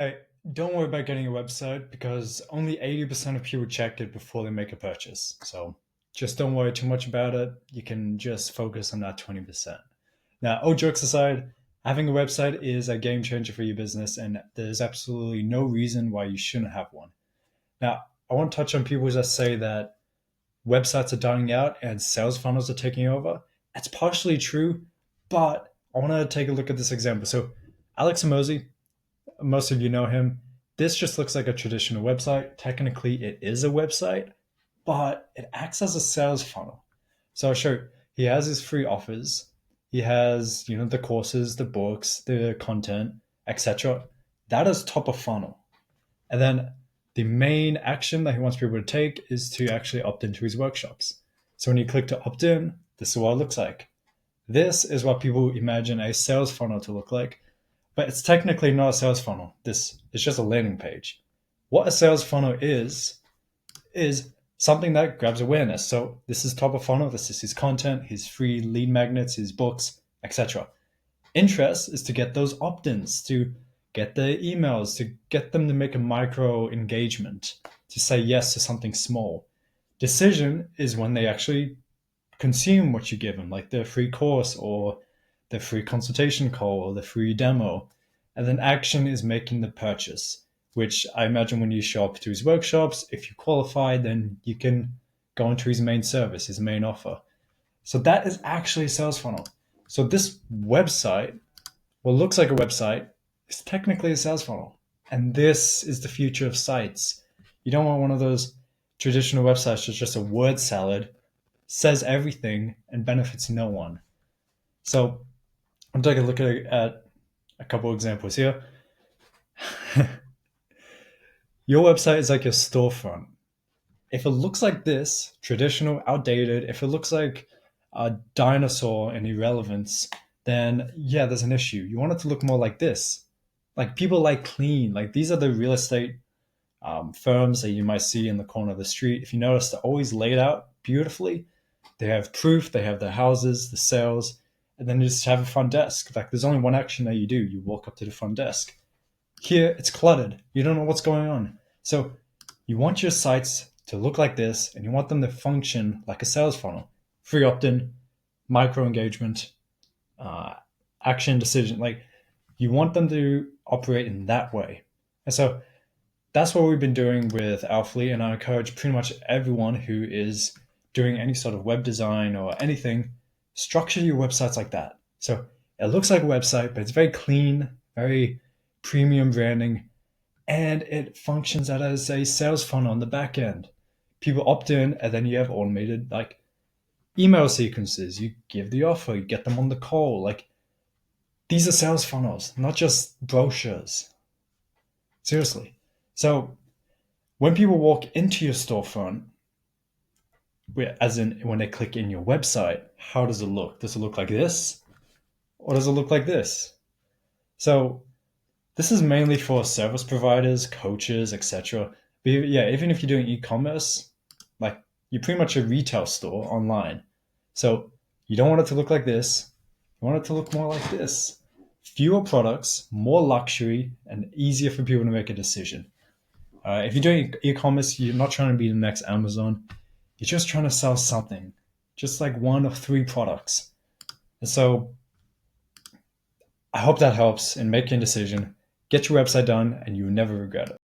Hey, don't worry about getting a website because only 80% of people check it before they make a purchase. So just don't worry too much about it. You can just focus on that 20%. Now, all jokes aside, having a website is a game changer for your business, and there's absolutely no reason why you shouldn't have one. Now, I want to touch on people that say that websites are dying out and sales funnels are taking over. That's partially true, but I want to take a look at this example. So, Alex Hormozi, most of you know him. This just looks like a traditional website. Technically, it is a website, but it acts as a sales funnel. So I'll show you. He has his free offers. He has, the courses, the books, the content, etc. That is top of funnel. And then the main action that he wants people to take is to actually opt into his workshops. So when you click to opt in, this is what it looks like. This is what people imagine a sales funnel to look like, but it's technically not a sales funnel. This is just a landing page. What a sales funnel is something that grabs awareness. So this is top of funnel. This is his content, his free lead magnets, his books, etc. Interest is to get those opt-ins, to get the emails, to get them to make a micro engagement, to say yes to something small. Decision is when they actually consume what you give them, like the free course or the free consultation call or the free demo. And then action is making the purchase, which I imagine when you show up to his workshops, if you qualify, then you can go into his main service, his main offer. So that is actually a sales funnel. So this website, what looks like a website, is technically a sales funnel. And this is the future of sites. You don't want one of those traditional websites that's just a word salad, says everything, and benefits no one. So I'm taking a look at a couple examples here. Your website is like your storefront. If it looks like this, traditional, outdated, if it looks like a dinosaur and irrelevance, then yeah, there's an issue. You want it to look more like this. Like people like clean. Like these are the real estate firms that you might see in the corner of the street. If you notice, they're always laid out beautifully. They have proof, they have their houses, the sales, and then you just have a front desk. Like there's only one action that you do. You walk up to the front desk. Here, it's cluttered. You don't know what's going on. So you want your sites to look like this, and you want them to function like a sales funnel. Free opt-in, micro engagement, uh, action decision. Like you want them to operate in that way. And so that's what we've been doing with our fleet, and I encourage pretty much everyone who is doing any sort of web design or anything, structure your websites like that. So it looks like a website, but it's very clean, very premium branding, and it functions as a sales funnel on the back end. People opt in, and then you have automated like email sequences. You give the offer, you get them on the call. Like these are sales funnels, not just brochures. Seriously. So when people walk into your storefront, as in when they click in your website, how does it look? Does it look like this? Or does it look like this? So this is mainly for service providers, coaches, etc. But yeah, even if you're doing e-commerce, like you're pretty much a retail store online. So you don't want it to look like this. You want it to look more like this. Fewer products, more luxury, and easier for people to make a decision. If you're doing e-commerce, you're not trying to be the next Amazon. You're just trying to sell something, just like one of three products. And so I hope that helps in making a decision. Get your website done, and you will never regret it.